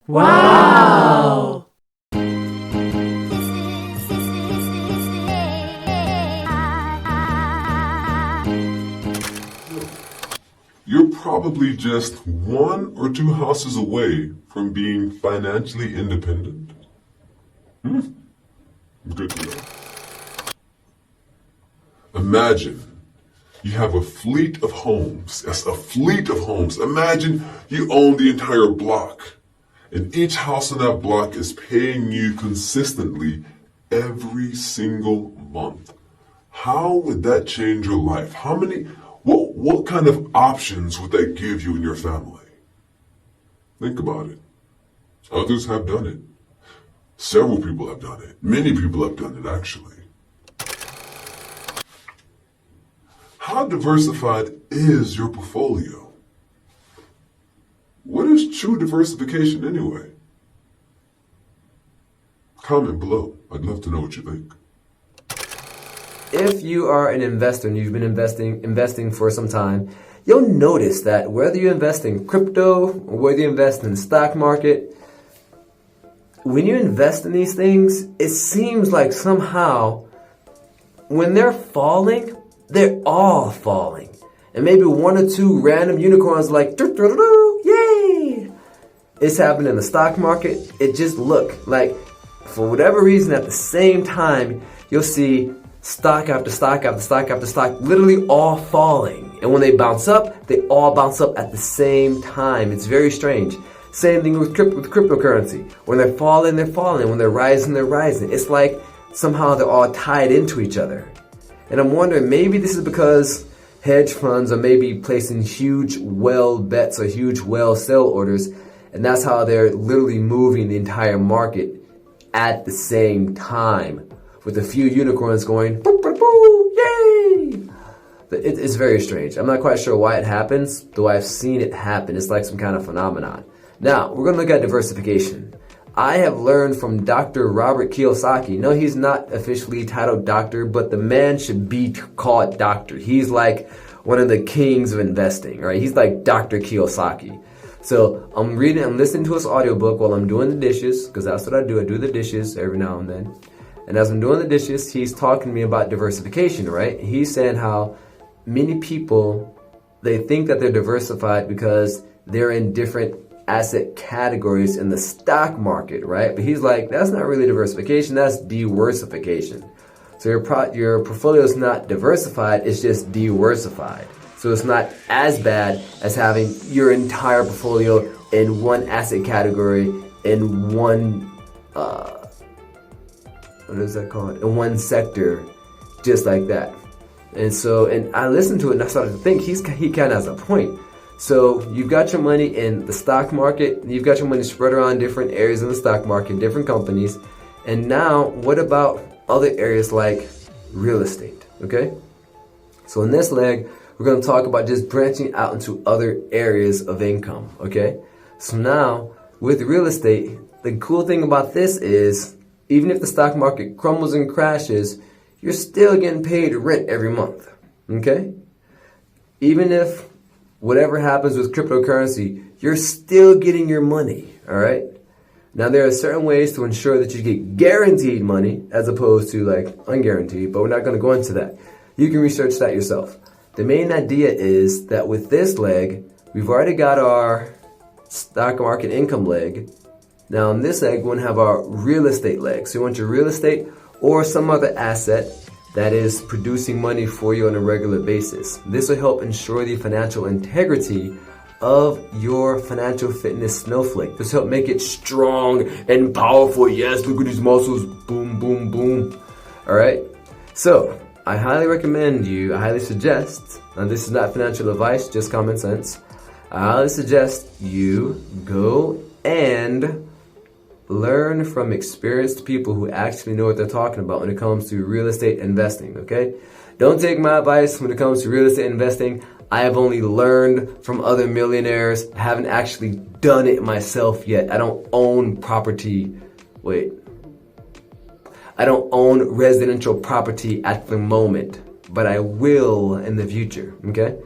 Wow! You're probably just 1 or 2 houses away from being financially independent. Good to know. Imagine you have a fleet of homes. Yes, a fleet of homes. Imagine you own the entire block. And each house in that block is paying you consistently every single month. How would that change your life? What kind of options would that give you and your family? Think about it. Others have done it. Several people have done it. Many people have done it, actually. How diversified is your portfolio? What is true diversification anyway? Comment below. I'd love to know what you think. If you are an investor and you've been investing for some time, you'll notice that whether you invest in crypto or whether you invest in the stock market, when you invest in these things, it seems like somehow when they're falling, they're all falling. And maybe 1 or 2 random unicorns like, yay! It's happening in the stock market. It just look like, for whatever reason, at the same time, you'll see stock after stock after stock after stock literally all falling. And when they bounce up, they all bounce up at the same time. It's very strange. Same thing with cryptocurrency. When they're falling, they're falling. When they're rising, they're rising. It's like somehow they're all tied into each other. And I'm wondering, maybe this is because hedge funds are maybe placing huge whale bets or huge whale sell orders, and that's how they're literally moving the entire market at the same time, with a few unicorns going, boo, boo, boo, yay! It's very strange. I'm not quite sure why it happens, though I've seen it happen. It's like some kind of phenomenon. Now, we're going to look at diversification. I have learned from Dr. Robert Kiyosaki. No, he's not officially titled doctor, but the man should be called doctor. He's like one of the kings of investing, right? He's like Dr. Kiyosaki. So I'm listening to his audiobook while I'm doing the dishes, because that's what I do. I do the dishes every now and then. And as I'm doing the dishes, he's talking to me about diversification, right? He's saying how many people, they think that they're diversified because they're in different asset categories in the stock market, right? But he's like, that's not really diversification, that's diversification. So your portfolio is not diversified, it's just diversified. So it's not as bad as having your entire portfolio in one asset category, in one, what is that called? In one sector, just like that. And I listened to it and I started to think he kind of has a point. So you've got your money in the stock market, you've got your money spread around different areas in the stock market, different companies, and now what about other areas like real estate, okay? So in this leg, we're going to talk about just branching out into other areas of income, okay? So now, with real estate, the cool thing about this is, even if the stock market crumbles and crashes, you're still getting paid rent every month, okay? Even if whatever happens with cryptocurrency, you're still getting your money, all right? Now, there are certain ways to ensure that you get guaranteed money as opposed to like unguaranteed, but we're not going to go into that. You can research that yourself. The main idea is that with this leg, we've already got our stock market income leg. Now, in this leg, we want to have our real estate leg. So you want your real estate or some other asset that is producing money for you on a regular basis. This will help ensure the financial integrity of your financial fitness snowflake. This will help make it strong and powerful. Yes, look at these muscles. Boom, boom, boom. All right. So I highly suggest, and this is not financial advice, just common sense. I highly suggest you go and learn from experienced people who actually know what they're talking about when it comes to real estate investing, okay? Don't take my advice when it comes to real estate investing. I have only learned from other millionaires. I haven't actually done it myself yet. I don't own property. I don't own residential property at the moment, but I will in the future, okay?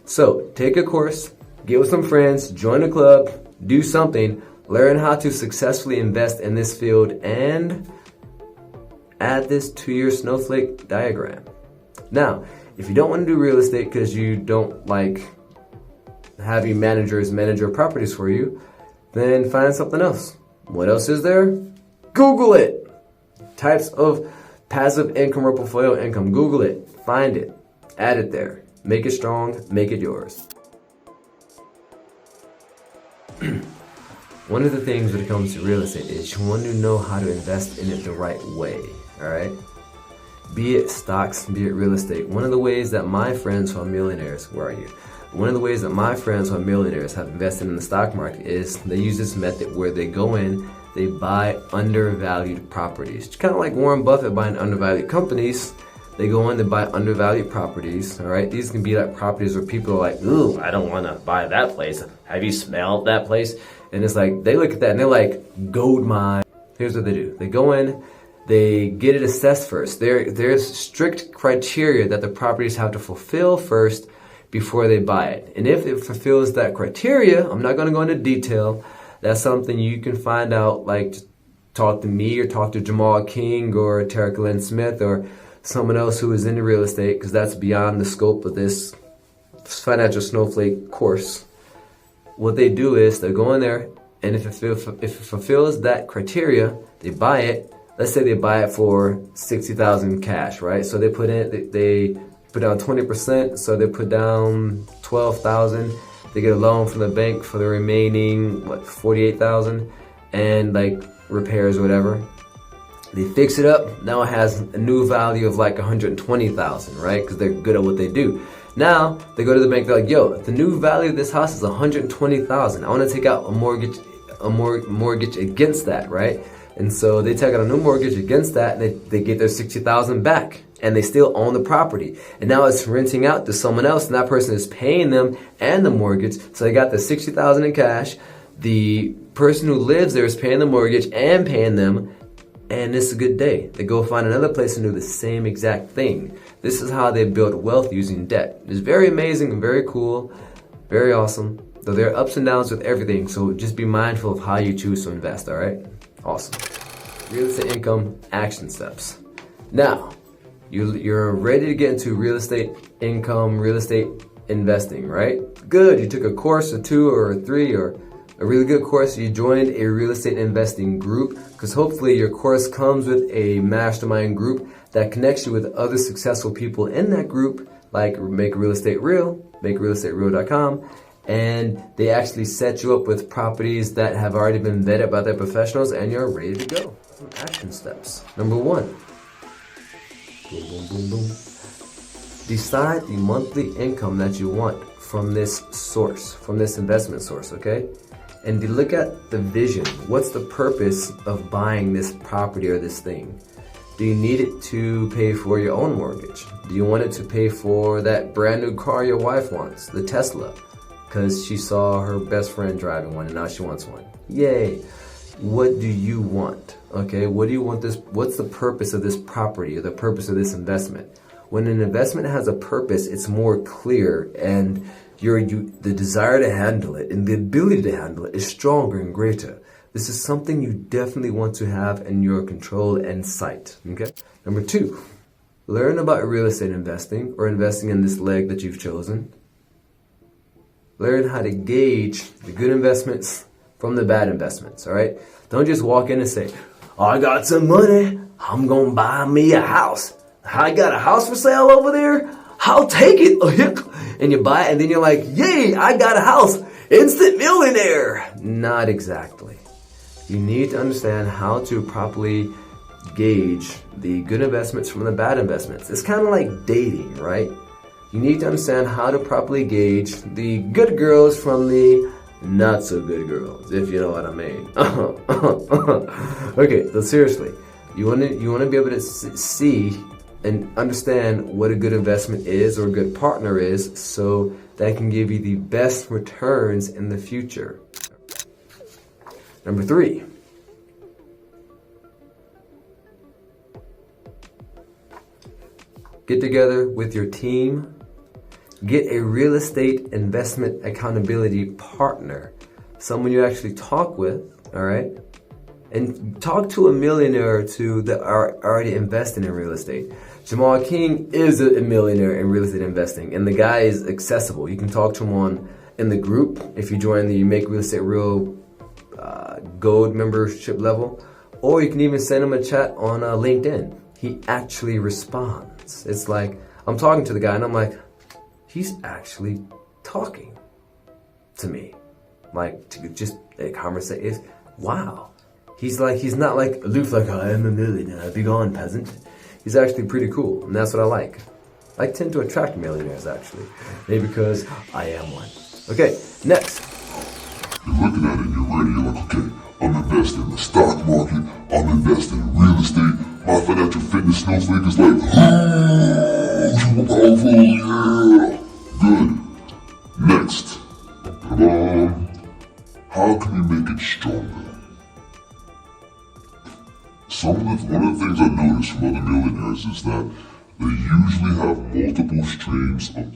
So take a course, get with some friends, join a club, do something. Learn how to successfully invest in this field and add this to your snowflake diagram. Now, if you don't want to do real estate because you don't like having managers manage your properties for you, then find something else. What else is there? Google it. Types of passive income or portfolio income. Google it. Find it. Add it there. Make it strong. Make it yours. One of the things when it comes to real estate is you want to know how to invest in it the right way. All right? Be it stocks, be it real estate. One of the ways that my friends who are millionaires, where are you? One of the ways that my friends who are millionaires have invested in the stock market is they use this method where they go in, they buy undervalued properties. It's kind of like Warren Buffett buying undervalued companies. They go in to buy undervalued properties, all right? These can be like properties where people are like, ooh, I don't want to buy that place. Have you smelled that place? And it's like, they look at that and they're like, gold mine. Here's what they do. They go in, they get it assessed first. There's strict criteria that the properties have to fulfill first before they buy it. And if it fulfills that criteria, I'm not going to go into detail. That's something you can find out, like talk to me or talk to Jamal King or Tarek Lynn Smith or someone else who is into real estate, because that's beyond the scope of this financial snowflake course. What they do is they go in there, and if it fulfills that criteria, they buy it. Let's say they buy it for $60,000 cash, right? So they put down 20%, so they put down $12,000. They get a loan from the bank for the remaining $48,000, and like repairs or whatever. They fix it up. Now it has a new value of like $120,000, right? Because they're good at what they do. Now they go to the bank. They're like, "Yo, the new value of this house is $120,000. I want to take out a mortgage against that, right?" And so they take out a new mortgage against that, and they get their $60,000 back, and they still own the property. And now it's renting out to someone else, and that person is paying them and the mortgage. So they got the $60,000 in cash. The person who lives there is paying the mortgage and paying them, and it's a good day. They go find another place and do the same exact thing. This is how they build wealth using debt. It's very amazing and very cool, very awesome. Though there are ups and downs with everything, so just be mindful of how you choose to invest, all right? Awesome. Real estate income action steps. Now, you're ready to get into real estate income, real estate investing, right? Good. You took a course or two or three or a really good course. You joined a real estate investing group, because hopefully your course comes with a mastermind group that connects you with other successful people in that group, like Make Real Estate Real, MakeRealEstateReal.com. And they actually set you up with properties that have already been vetted by their professionals, and you're ready to go. Some action steps. Number 1. Boom, boom, boom, boom. Decide the monthly income that you want from this source, from this investment source, okay? And look at the vision. What's the purpose of buying this property or this thing? Do you need it to pay for your own mortgage? Do you want it to pay for that brand new car your wife wants, the Tesla? Because she saw her best friend driving one and now she wants one. Yay. What do you want? Okay, what do you want this? What's the purpose of this property or the purpose of this investment? When an investment has a purpose, it's more clear, and the desire to handle it and the ability to handle it is stronger and greater. This is something you definitely want to have in your control and sight. Okay. Number 2, learn about real estate investing or investing in this leg that you've chosen. Learn how to gauge the good investments from the bad investments, all right? Don't just walk in and say, I got some money, I'm going to buy me a house. I got a house for sale over there, I'll take it. And you buy it, and then you're like, yay, I got a house, instant millionaire. Not exactly. You need to understand how to properly gauge the good investments from the bad investments. It's kind of like dating, right? You need to understand how to properly gauge the good girls from the not so good girls, if you know what I mean. Okay, so seriously, you want to be able to see and understand what a good investment is or a good partner is, so that can give you the best returns in the future. Number 3. Get together with your team. Get a real estate investment accountability partner, someone you actually talk with, all right? And talk to a millionaire or two that are already investing in real estate. Jamal King is a millionaire in real estate investing, and the guy is accessible. You can talk to him in the group if you join the Make Real Estate Real Gold membership level, or you can even send him a chat on LinkedIn. He actually responds. It's like, I'm talking to the guy and I'm like, he's actually talking to me. Like, to just a conversation is, wow. He's not like aloof, like, I am a millionaire, be gone, peasant. He's actually pretty cool, and that's what I like. I tend to attract millionaires, actually. Maybe because I am one. Okay, next. You're looking at it and you're ready. You're like, okay, I'm investing in the stock market. I'm investing in real estate. My financial fitness snowflake is like, oh, super powerful, yeah. Good. Next. Ta-da. How can we make it stronger? One of the things I noticed from other millionaires is that they usually have multiple streams of